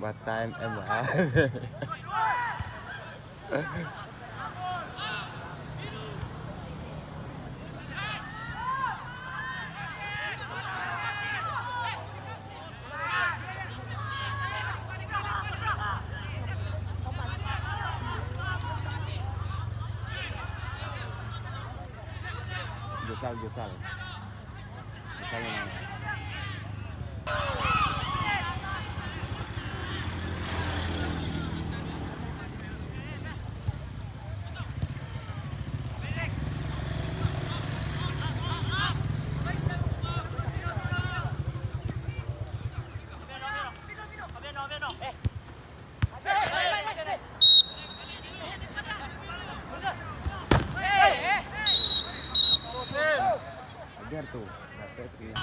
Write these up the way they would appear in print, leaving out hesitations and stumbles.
What time em ạ? Jusal yang mana? Ajar tuh, dapat dia.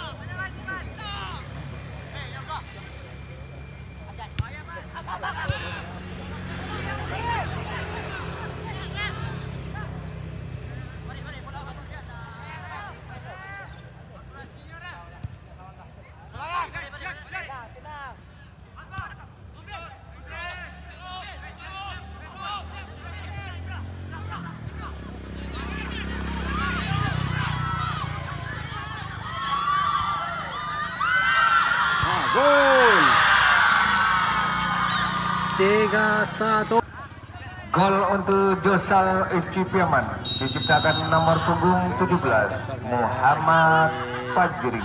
Gol 3-1. Gol untuk Jusal FC Piaman diciptakan nomor punggung 17 Muhammad Fajri.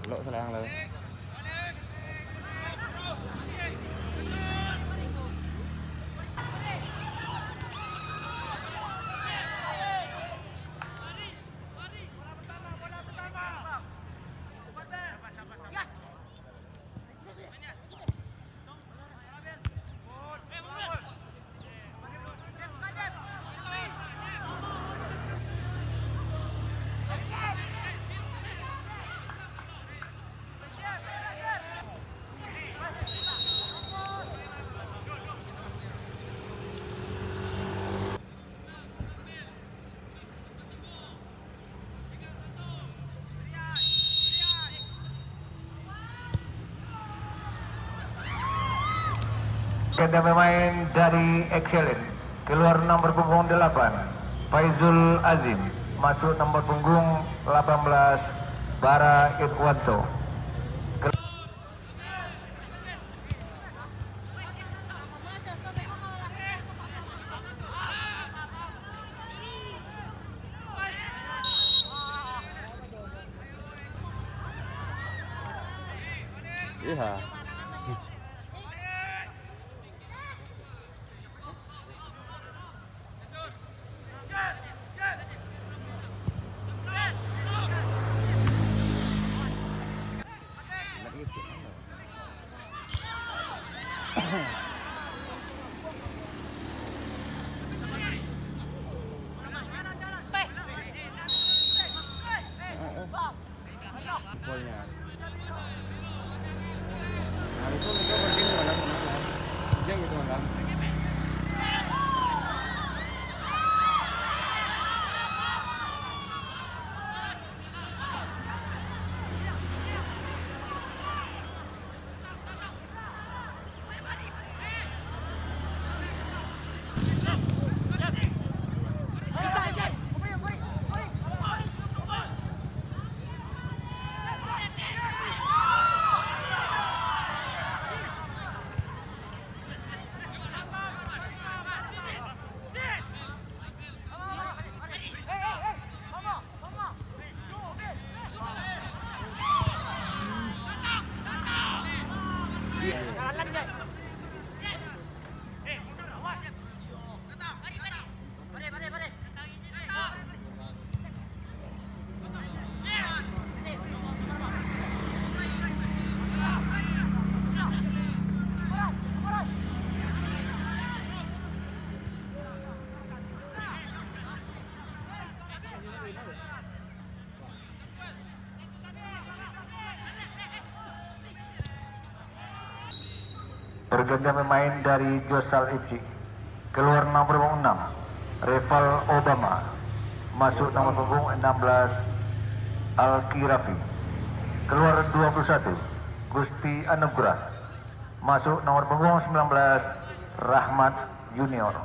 Lok selang lo. Ada pemain dari Excellent keluar nomor punggung 8 Faizul Azim, masuk nomor punggung 18 Bara Irwanto. Iya. Golnya. Nah, itu berdiri malam. Dia gitu malam. Pergantian pemain dari Josal FC. Keluar nomor punggung 6 Reval Obama. Masuk nomor punggung 16 Al-Kirafi. Keluar 21 Gusti Anugrah. Masuk nomor punggung 19 Rahmat Junior.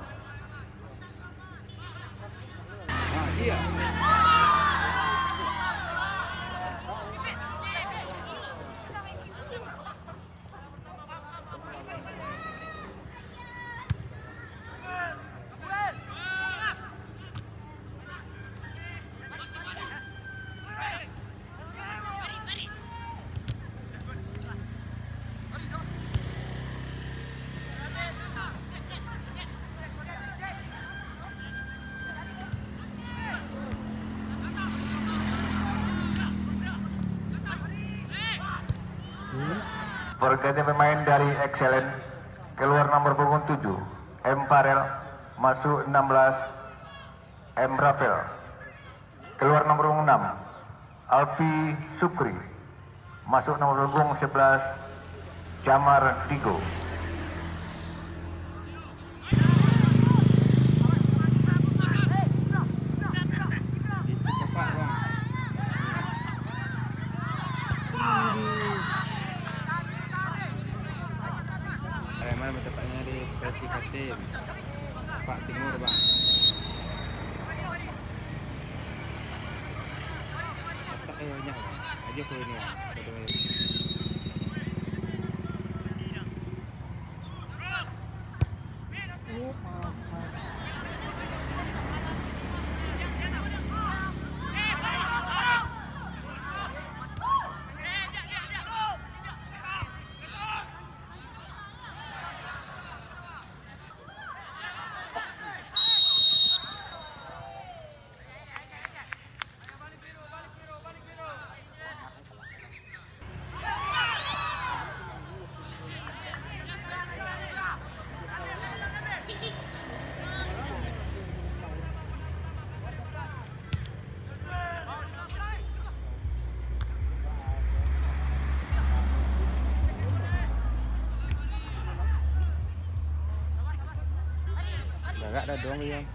Pergantian pemain dari Excellent. Keluar nomor punggung 7 M. Farel. Masuk 16 M. Rafael. Keluar nomor punggung 6 Alfi Sukri. Masuk nomor punggung 11 Jamar Tigo. Mana tempatnya di Persi Katim Pak Timur bang. Tak banyak aja ko ini. Agak ada dong yang.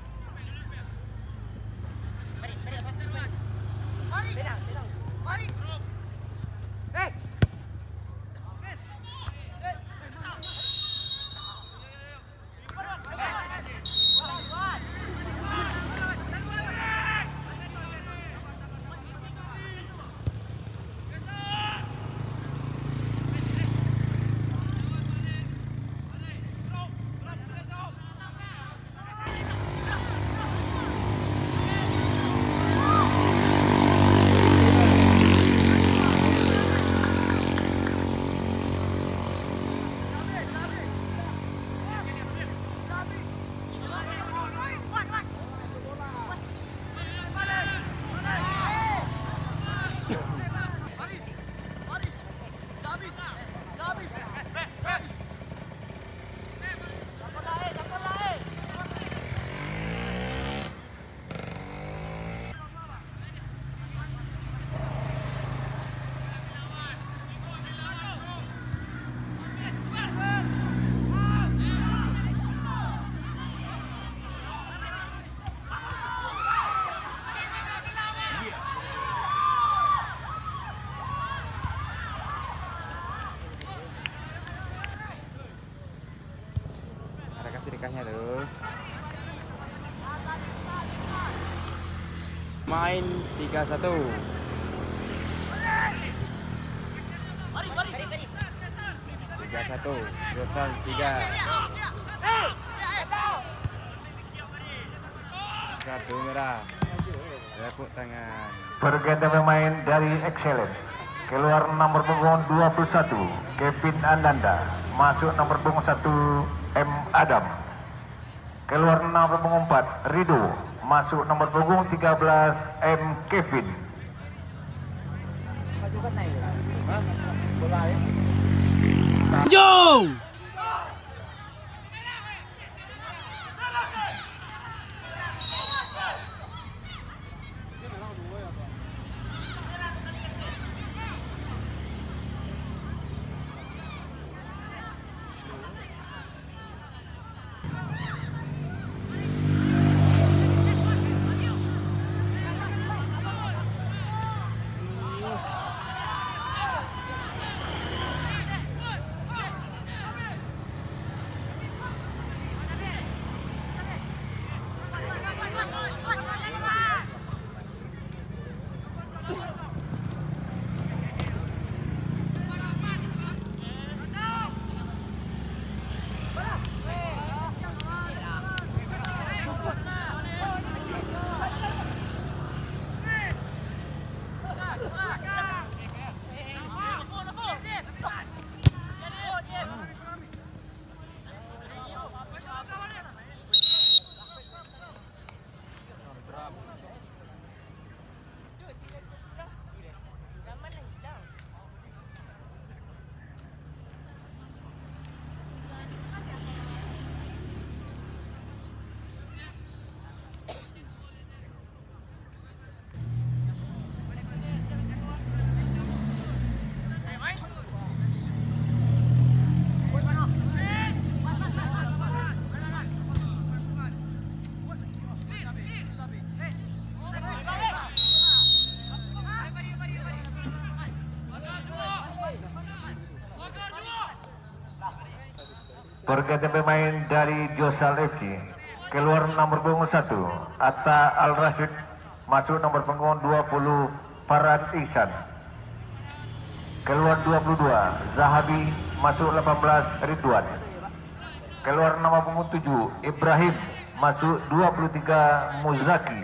Sedekahnya tuh. Main 3-1. Tiga satu. Josal 3. Kartu merah. Tepuk tangan. Pergantian pemain dari Excellent. Keluar nomor punggung 21 Kevin Ananda. Masuk nomor punggung 1 M. Adam. Keluar nomor punggung 4 Rido. Masuk nomor punggung 13 M. Kevin. Yo! Pergantian pemain dari Josal FC. Keluar nomor punggung 1 Atta Al Rashid, masuk nomor punggung 20 Farhan Ihsan. Keluar 22 Zahabi, masuk 18 Ridwan. Keluar nomor punggung 7 Ibrahim, masuk 23 Muzaki.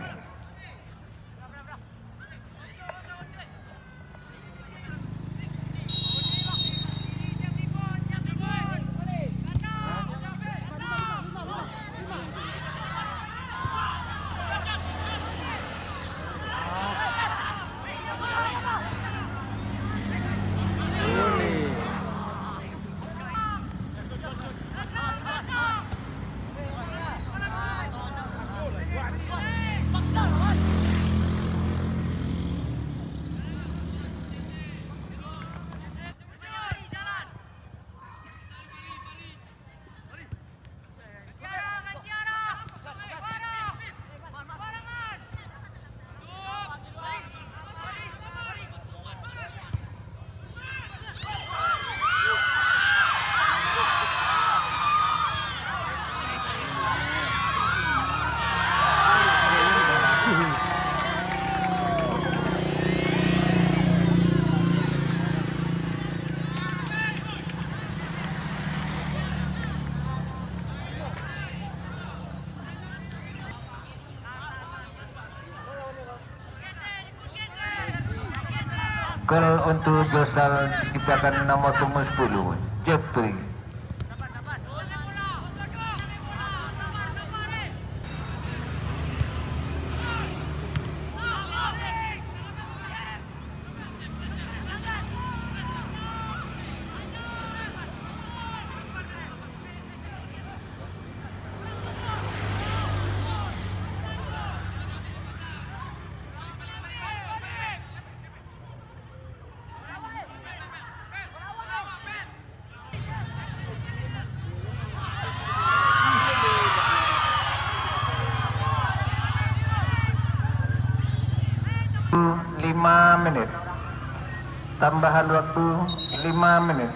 Gol untuk Josal diciptakan nomor 10 Jeffrey. Menit tambahan waktu 5 menit.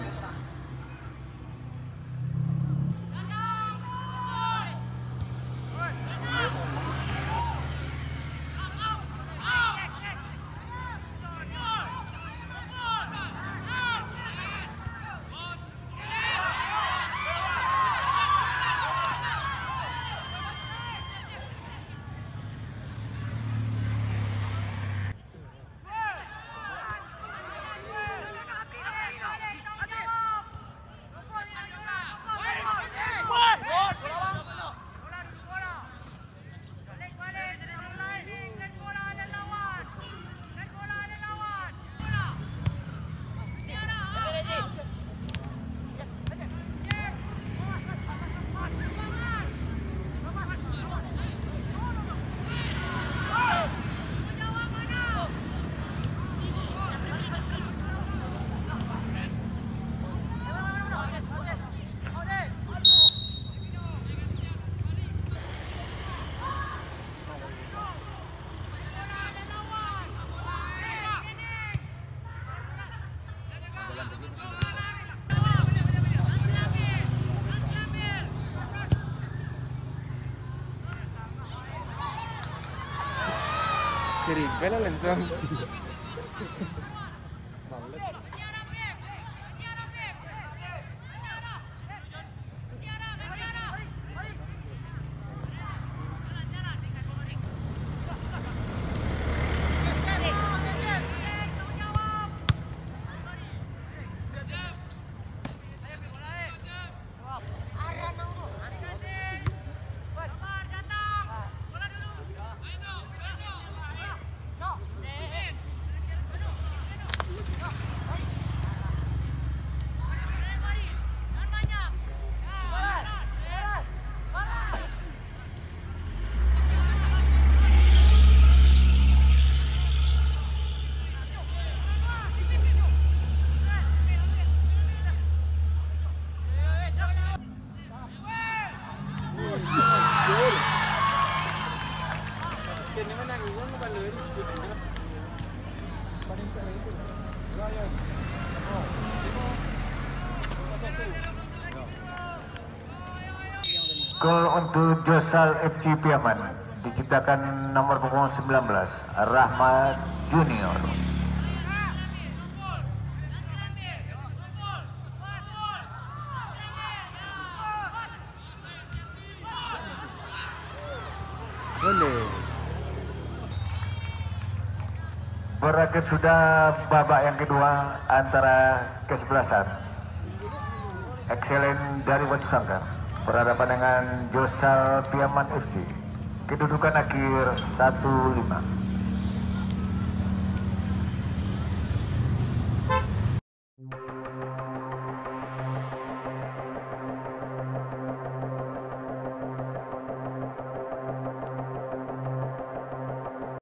Cerita lah langsung. Gol untuk Josal FC Piaman diciptakan nomor punggung 19 Rahmat Junior. Boleh. Berakhir sudah babak yang kedua antara kesebelasan Excellent dari Watu Sangkar berhadapan dengan Josal Piaman FC. Kedudukan akhir 1-5.